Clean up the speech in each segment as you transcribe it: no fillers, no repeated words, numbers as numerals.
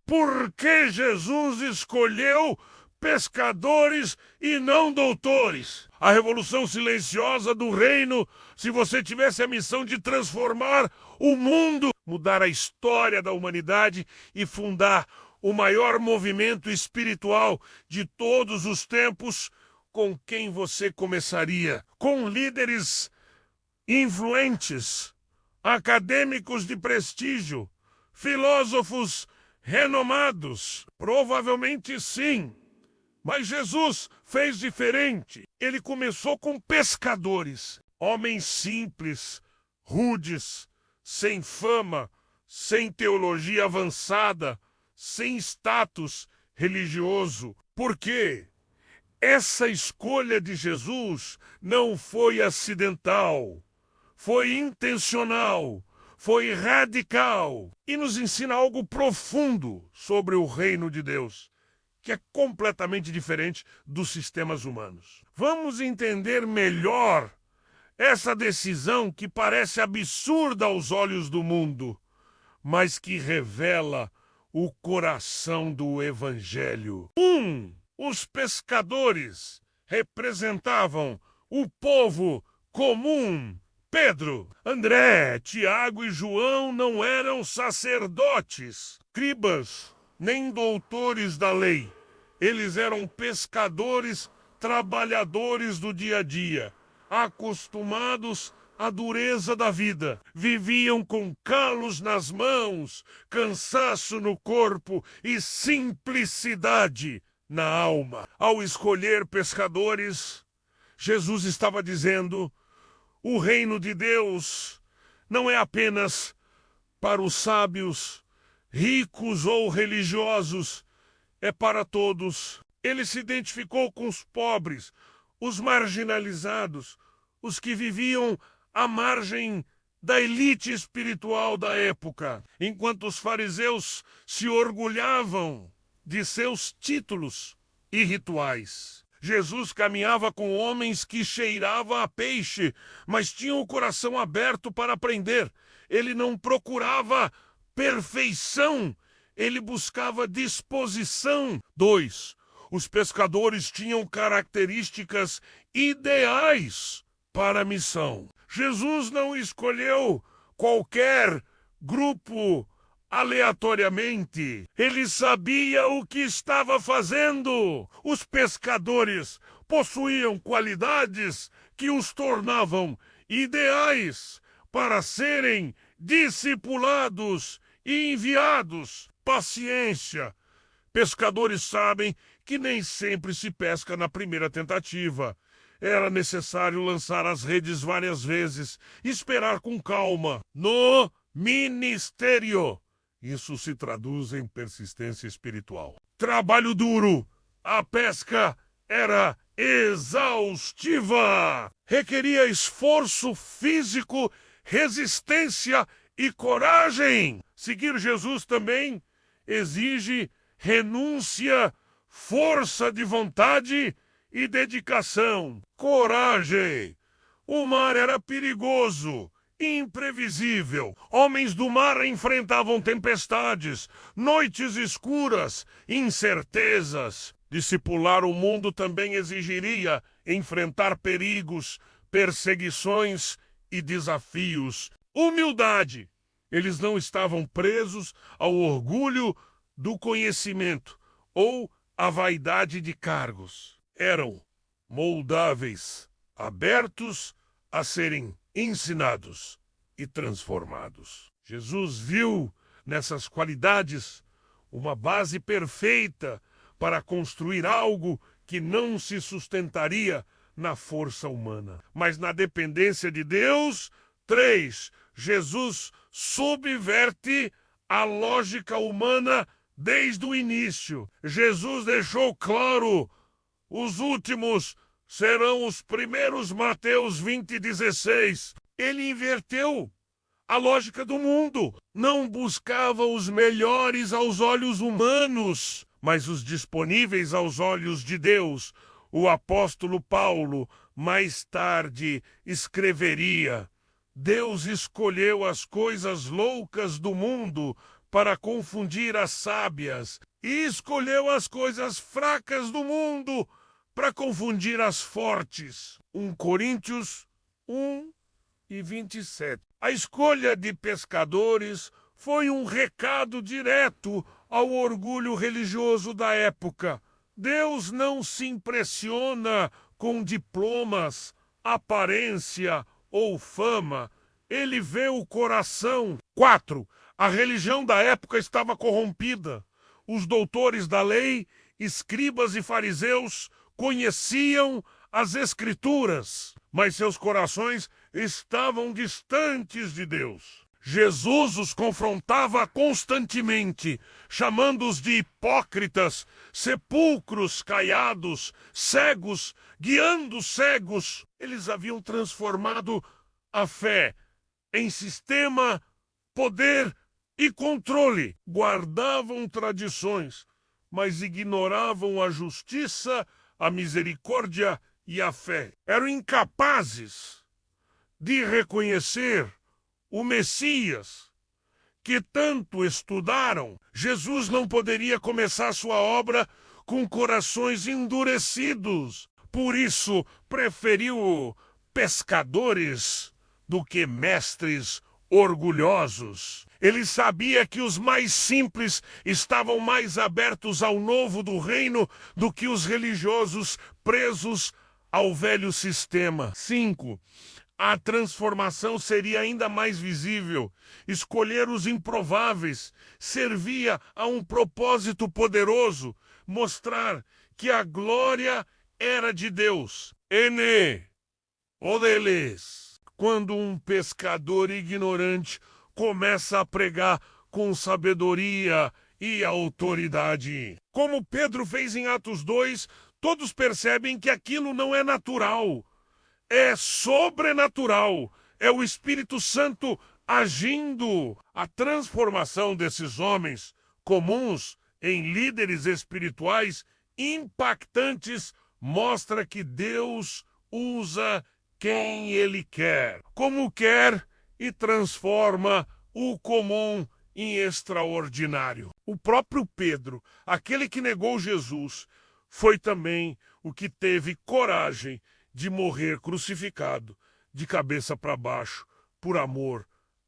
Por que Jesus escolheu pescadores e não doutores? A revolução silenciosa do reino, se você tivesse a missão de transformar o mundo, mudar a história da humanidade e fundar o maior movimento espiritual de todos os tempos, com quem você começaria? Com líderes influentes, acadêmicos de prestígio, filósofos renomados? Provavelmente sim. Mas Jesus fez diferente. Ele começou com pescadores, homens simples, rudes, sem fama, sem teologia avançada, sem status religioso. Por quê? Essa escolha de Jesus não foi acidental, foi intencional, foi radical e nos ensina algo profundo sobre o reino de Deus, que é completamente diferente dos sistemas humanos. Vamos entender melhor essa decisão que parece absurda aos olhos do mundo, mas que revela o coração do Evangelho. Os pescadores representavam o povo comum. Pedro, André, Tiago e João não eram sacerdotes, escribas, nem doutores da lei. Eles eram pescadores, trabalhadores do dia a dia, acostumados à dureza da vida. Viviam com calos nas mãos, cansaço no corpo e simplicidade na alma. Ao escolher pescadores, Jesus estava dizendo: o reino de Deus não é apenas para os sábios, ricos ou religiosos, é para todos. Ele se identificou com os pobres, os marginalizados, os que viviam à margem da elite espiritual da época, enquanto os fariseus se orgulhavam de seus títulos e rituais. Jesus caminhava com homens que cheiravam a peixe, mas tinham o coração aberto para aprender. Ele não procurava perfeição, ele buscava disposição. 2. Os pescadores tinham características ideais para a missão. Jesus não escolheu qualquer grupo aleatoriamente. Ele sabia o que estava fazendo. Os pescadores possuíam qualidades que os tornavam ideais para serem discipulados e enviados. Paciência. Pescadores sabem que nem sempre se pesca na primeira tentativa. Era necessário lançar as redes várias vezes, esperar com calma. No ministério, isso se traduz em persistência espiritual. Trabalho duro. A pesca era exaustiva. Requeria esforço físico, resistência e coragem. Seguir Jesus também exige renúncia, força de vontade e dedicação. Coragem. O mar era perigoso, imprevisível. Homens do mar enfrentavam tempestades, noites escuras, incertezas. Discipular o mundo também exigiria enfrentar perigos, perseguições e desafios. Humildade. Eles não estavam presos ao orgulho do conhecimento ou à vaidade de cargos. Eram moldáveis, abertos a serem ensinados e transformados. Jesus viu nessas qualidades uma base perfeita para construir algo que não se sustentaria na força humana, mas na dependência de Deus. 3. Jesus subverte a lógica humana desde o início. Jesus deixou claro: os últimos serão os primeiros. Mateus 20:16. Ele inverteu a lógica do mundo. Não buscava os melhores aos olhos humanos, mas os disponíveis aos olhos de Deus. O apóstolo Paulo mais tarde escreveria: Deus escolheu as coisas loucas do mundo para confundir as sábias, e escolheu as coisas fracas do mundo para confundir as fortes. 1 Coríntios 1:27. A escolha de pescadores foi um recado direto ao orgulho religioso da época. Deus não se impressiona com diplomas, aparência ou fama. Ele vê o coração. 4. A religião da época estava corrompida. Os doutores da lei, escribas e fariseus, conheciam as Escrituras, mas seus corações estavam distantes de Deus. Jesus os confrontava constantemente, chamando-os de hipócritas, sepulcros caiados, cegos, guiando cegos. Eles haviam transformado a fé em sistema, poder e controle. Guardavam tradições, mas ignoravam a justiça, a misericórdia e a fé. Eram incapazes de reconhecer o Messias que tanto estudaram. Jesus não poderia começar sua obra com corações endurecidos. Por isso, preferiu pescadores do que mestres orgulhosos. Ele sabia que os mais simples estavam mais abertos ao novo do reino do que os religiosos presos ao velho sistema. 5. A transformação seria ainda mais visível. Escolher os improváveis servia a um propósito poderoso, mostrar que a glória era de Deus. Ene, odeles. Quando um pescador ignorante começa a pregar com sabedoria e autoridade, como Pedro fez em Atos 2, todos percebem que aquilo não é natural. É sobrenatural, é o Espírito Santo agindo. A transformação desses homens comuns em líderes espirituais impactantes mostra que Deus usa quem Ele quer, como quer, e transforma o comum em extraordinário. O próprio Pedro, aquele que negou Jesus, foi também o que teve coragem de morrer crucificado, de cabeça para baixo, por amor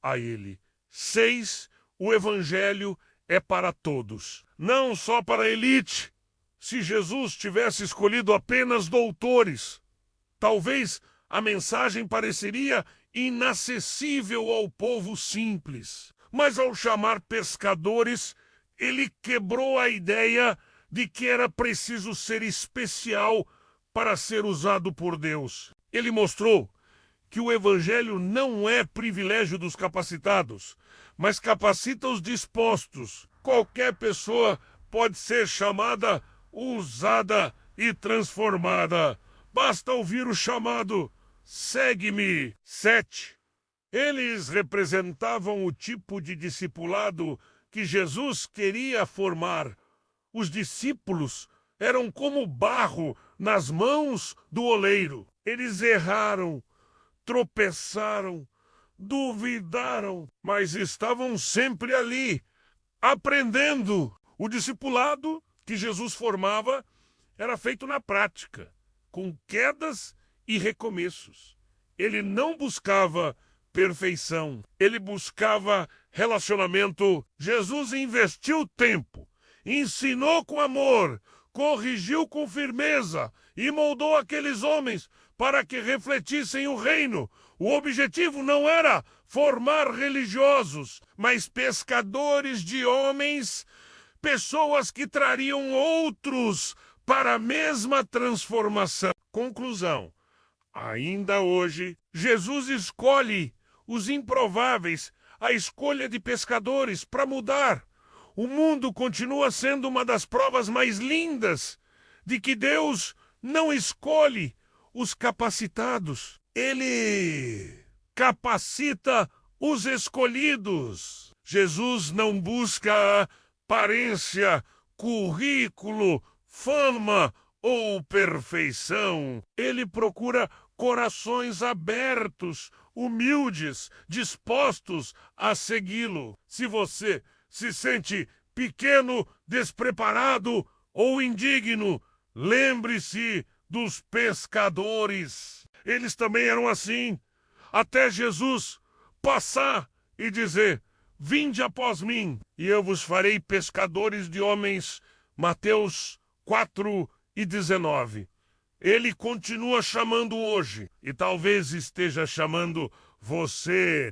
a Ele. 6. O Evangelho é para todos, não só para a elite. Se Jesus tivesse escolhido apenas doutores, talvez a mensagem pareceria inacessível ao povo simples. Mas ao chamar pescadores, ele quebrou a ideia de que era preciso ser especial para ser usado por Deus. Ele mostrou que o Evangelho não é privilégio dos capacitados, mas capacita os dispostos. Qualquer pessoa pode ser chamada, usada e transformada. Basta ouvir o chamado: segue-me. 7. Eles representavam o tipo de discipulado que Jesus queria formar. Os discípulos eram como barro nas mãos do oleiro. Eles erraram, tropeçaram, duvidaram, mas estavam sempre ali, aprendendo. O discipulado que Jesus formava era feito na prática, com quedas e recomeços. Ele não buscava perfeição, ele buscava relacionamento. Jesus investiu tempo, ensinou com amor, corrigiu com firmeza e moldou aqueles homens para que refletissem o reino. O objetivo não era formar religiosos, mas pescadores de homens, pessoas que trariam outros para a mesma transformação. Conclusão: ainda hoje, Jesus escolhe os improváveis, a escolha de pescadores para mudar. O mundo continua sendo uma das provas mais lindas de que Deus não escolhe os capacitados. Ele capacita os escolhidos. Jesus não busca aparência, currículo, fama ou perfeição. Ele procura corações abertos, humildes, dispostos a segui-lo. Se você se sente pequeno, despreparado ou indigno, lembre-se dos pescadores. Eles também eram assim, até Jesus passar e dizer: vinde após mim, e eu vos farei pescadores de homens. Mateus 4:19. Ele continua chamando hoje, e talvez esteja chamando você